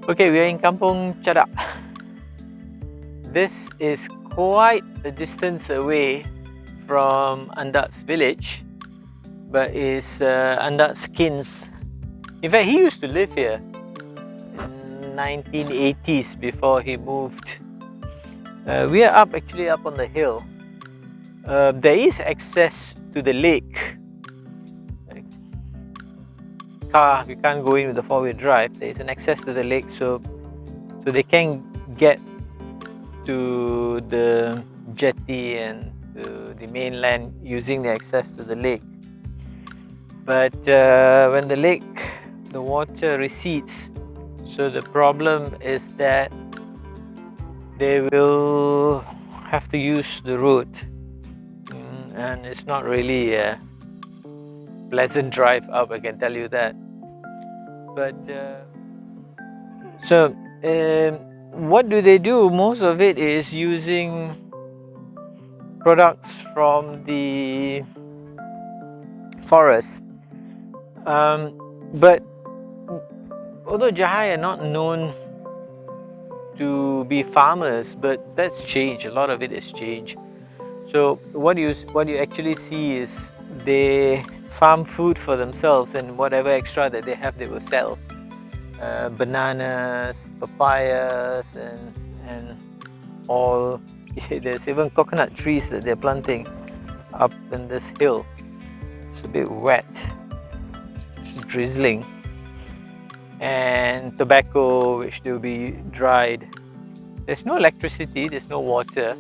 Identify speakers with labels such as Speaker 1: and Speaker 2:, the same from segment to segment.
Speaker 1: Okay, we are in Kampung Chadak. This is quite a distance away from Andak's village, but it's Andak's kin's. In fact, he used to live here in 1980s before he moved. We are actually up on the hill. There is access to the lake. Car, we can't go in with the four-wheel drive. There is an access to the lake, so they can get to the jetty and to the mainland using the access to the lake. But when the lake, the water recedes, so the problem is that they will have to use the road, and it's not really a pleasant drive up, I can tell you that. But so what do they do? Most of it is using products from the forest. But although Jahai are not known to be farmers, but that's changed. A lot of it has changed. So what you actually see is they farm food for themselves, and whatever extra that they have, they will sell. Bananas, papayas, and all. There's even coconut trees that they're planting up in this hill. It's a bit wet. It's drizzling. And tobacco, which will be dried. There's no electricity, there's no water.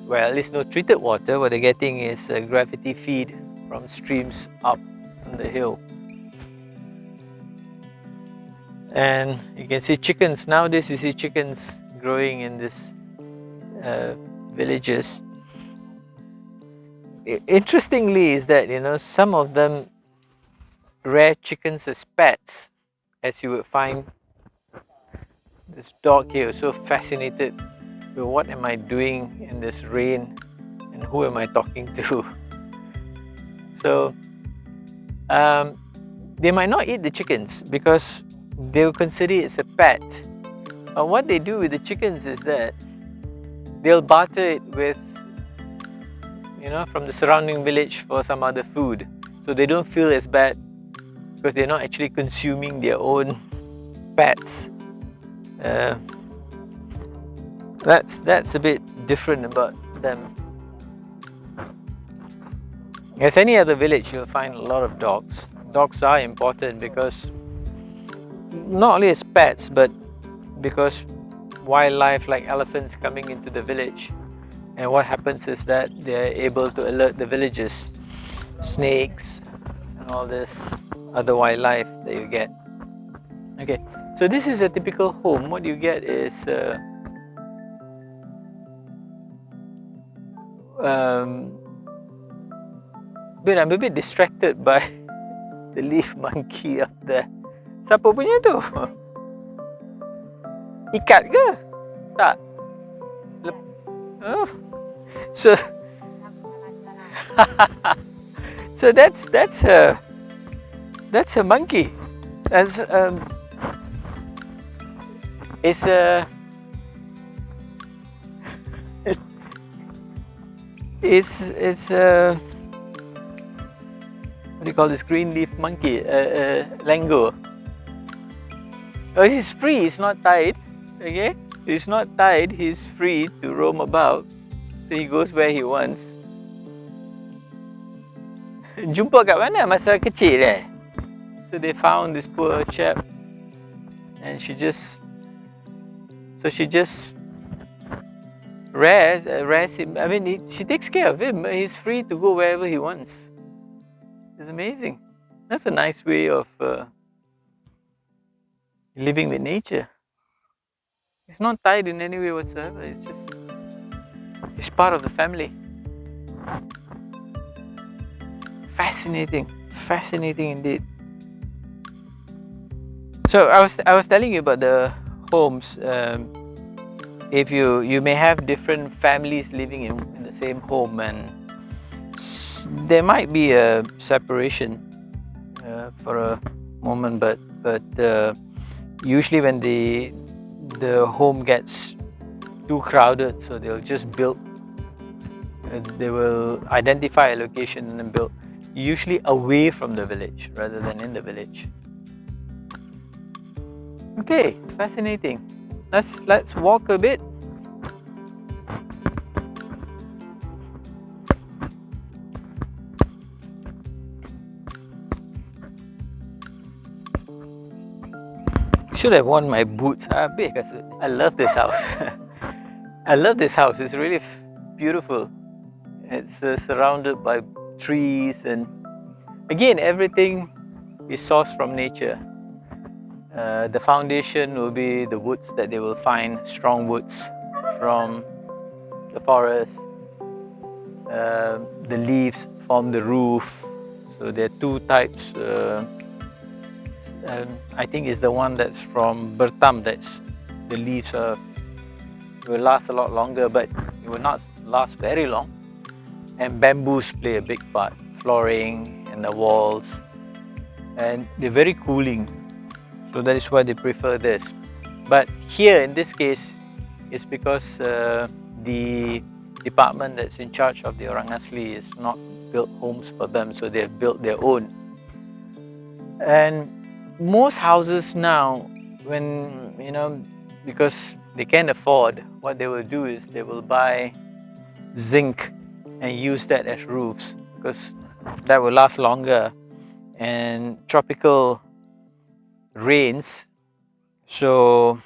Speaker 1: Well, at least no treated water. What they're getting is a gravity feed from streams up on the hill. And you can see chickens. Nowadays you see chickens growing in these villages. Interestingly is that, you know, some of them rear chickens as pets, as you would find this dog here, so fascinated with what am I doing in this rain and who am I talking to. So they might not eat the chickens because they'll consider it as a pet. But what they do with the chickens is that they'll barter it with, you know, from the surrounding village for some other food. So they don't feel as bad because they're not actually consuming their own pets. That's a bit different about them. As any other village, you'll find a lot of dogs. Dogs are important because not only as pets, but because wildlife like elephants coming into the village, and what happens is that they're able to alert the villagers, snakes and all this other wildlife that you get. Okay, so this is a typical home. What you get is but I'm a bit distracted by the leaf monkey up there. Siapa punya tu? Ikat ke? Tak. Oh. So so that's a monkey. That's it's a it's a what do you call this green leaf monkey? Lango. Oh, he's free. He's not tied. Okay, he's not tied. He's free to roam about. So he goes where he wants. Jumpa kat mana masa kecil eh? So they found this poor chap, and she just rears him. I mean, she takes care of him. He's free to go wherever he wants. It's amazing. That's a nice way of living with nature. He's not tied in any way whatsoever. He's part of the family. Fascinating indeed. So I was telling you about the homes. If you may have different families living in the same home, and there might be a separation for a moment, but usually when the the home gets too crowded, so they'll just build. They will identify a location and then build, usually away from the village rather than in the village. Okay, fascinating. Let's walk a bit. Should have worn my boots. I love this house. I love this house. It's really beautiful. It's surrounded by trees, and again, everything is sourced from nature. The foundation will be the woods that they will find, strong woods from the forest. The leaves form the roof. So there are two types. I think it's the one that's from Bertam. That's the leaves will last a lot longer, but it will not last very long. And bamboos play a big part, flooring and the walls, and they're very cooling. So that is why they prefer this. But here in this case, it's because the department that's in charge of the Orang Asli is not built homes for them, so they've built their own. And most houses now, when because they can't afford, what they will do is they will buy zinc and use that as roofs, because that will last longer, and tropical rains, so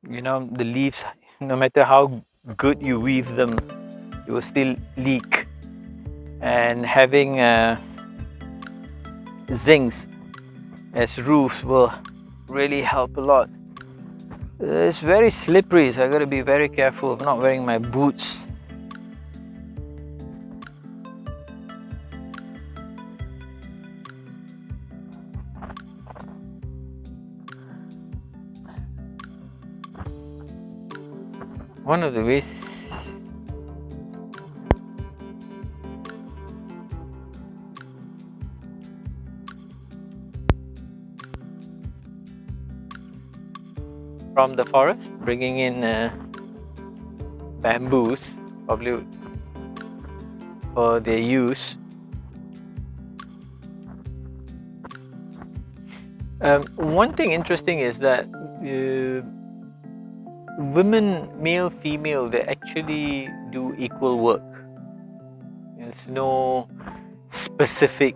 Speaker 1: the leaves, no matter how good you weave them, it will still leak. And having zincs as roofs will really help a lot. It's very slippery, so I got to be very careful of not wearing my boots. One of the ways from the forest, bringing in bamboos, probably for their use. One thing interesting is that women, male, female, they actually do equal work. There's no specific,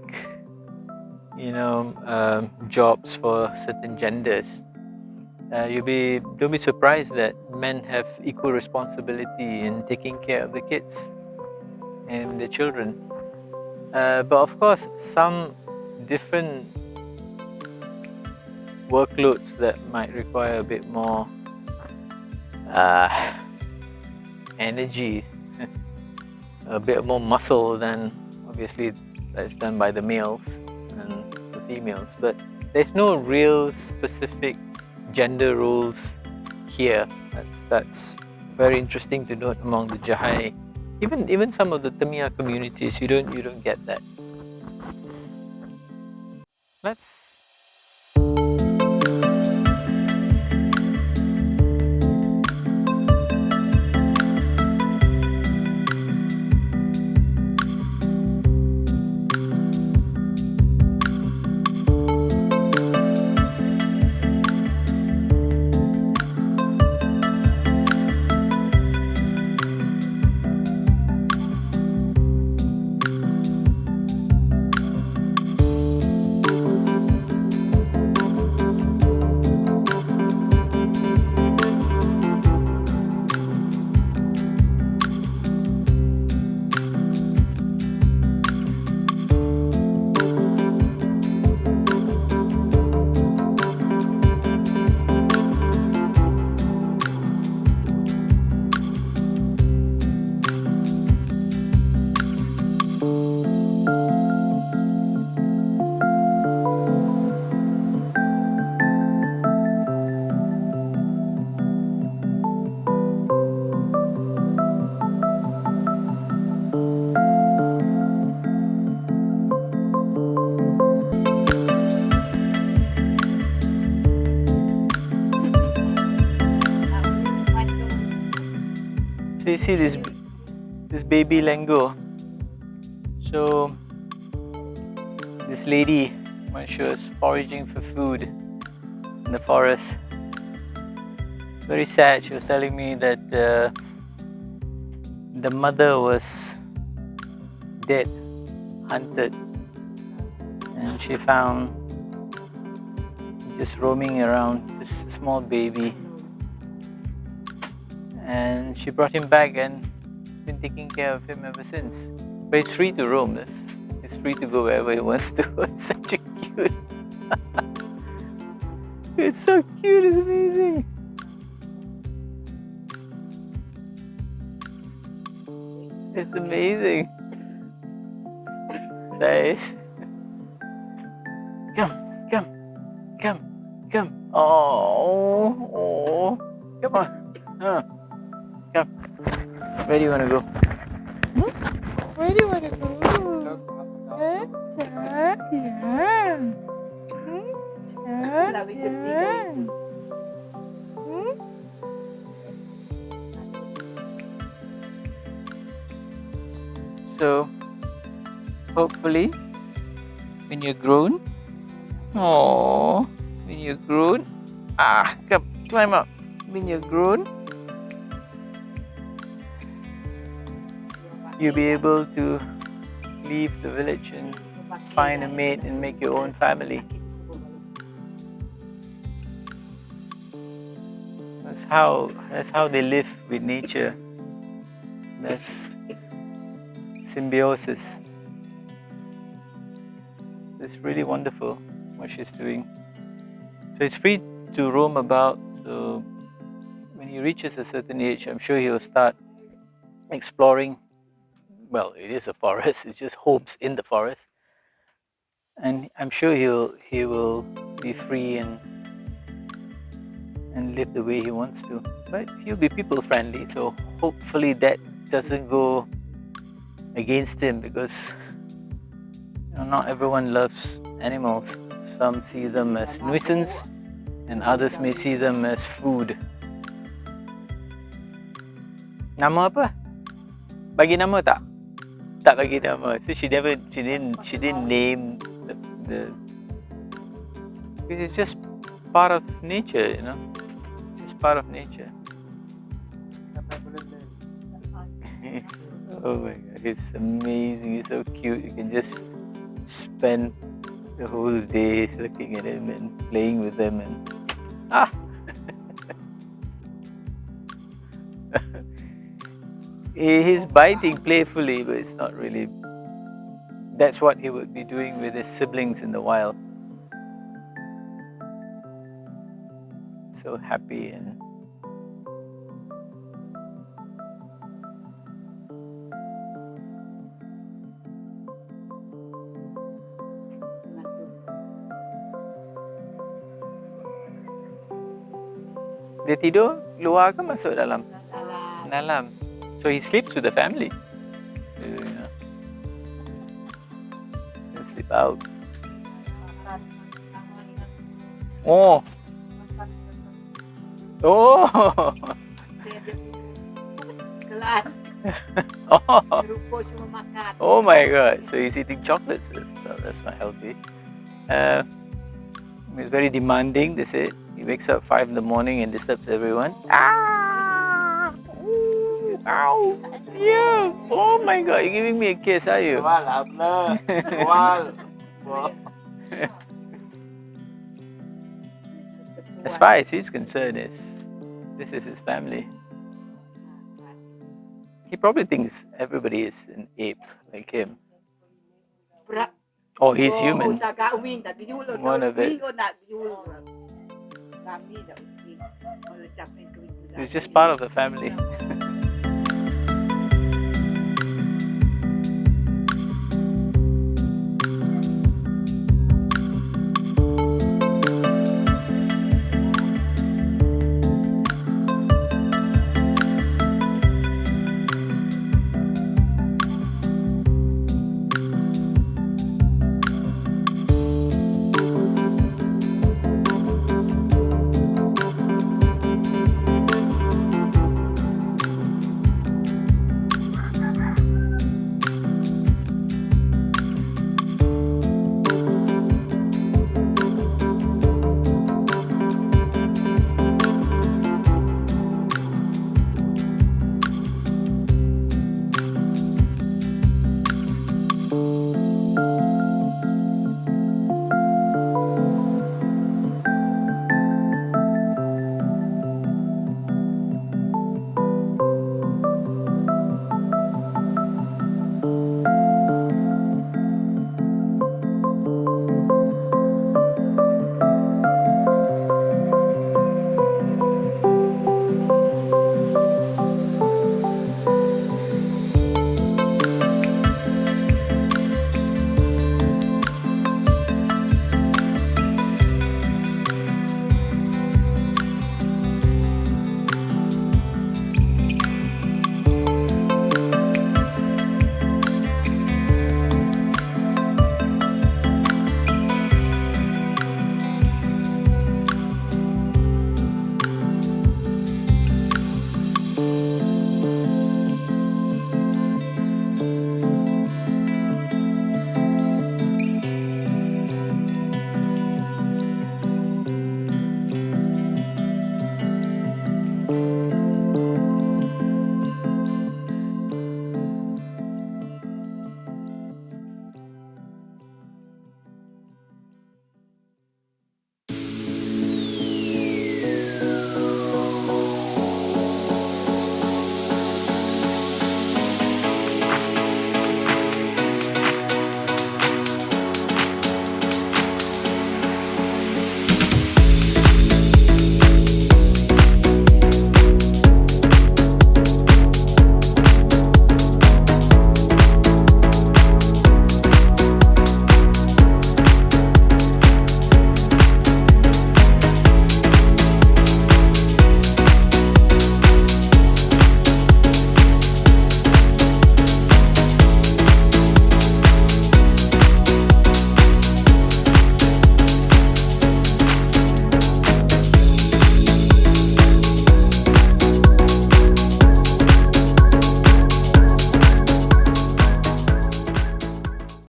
Speaker 1: jobs for certain genders. Don't be surprised that men have equal responsibility in taking care of the kids and the children. But of course, some different workloads that might require a bit more energy, a bit more muscle than obviously that's done by the males and the females. But there's no real specific gender roles here. That's very interesting to note among the Jahai. Even some of the Temia communities, you don't get that. Let's So you see this baby Lengo. So this lady, when she was foraging for food in the forest, it's very sad. She was telling me that the mother was dead, hunted, and she found just roaming around, just a small baby, and she brought him back and been taking care of him ever since. But he's free to roam. He's free to go wherever he wants to. It's such a cute. It's so cute. It's amazing. It's amazing. Nice. Come. Oh. Come on. Come. Where do you want to go? Where do you want to go? So, hopefully, when you're grown, when you're grown, come, climb up. When you're grown, you'll be able to leave the village and find a mate and make your own family. That's how they live with nature. That's symbiosis. It's really wonderful what she's doing. So it's free to roam about. So when he reaches a certain age, I'm sure he'll start exploring. Well, it is a forest. It's just homes in the forest, and I'm sure he will be free and live the way he wants to. But he'll be people friendly. So hopefully that doesn't go against him, because not everyone loves animals. Some see them as nuisance, and others may see them as food. Nama apa? Bagi nama tak? Tak bagi nama. So she didn't name the because it's just part of nature, It's just part of nature. Oh my God, he's amazing. He's so cute. You can just spend the whole day looking at him and playing with him and he's biting playfully, but it's not really. That's what he would be doing with his siblings in the wild. So happy and dia tidur luar ke masuk dalam? Dalam. So he sleeps with the family. He'll sleep out. Oh. Oh my God. So he's eating chocolates. That's not healthy. He's very demanding, they say. He wakes up 5 in the morning and disturbs everyone. Ooh, ow! Yeah! Oh my God, you're giving me a kiss, are you? As far as he's concerned, this is his family. He probably thinks everybody is an ape like him. Oh, he's human. One of it. He's just part of the family.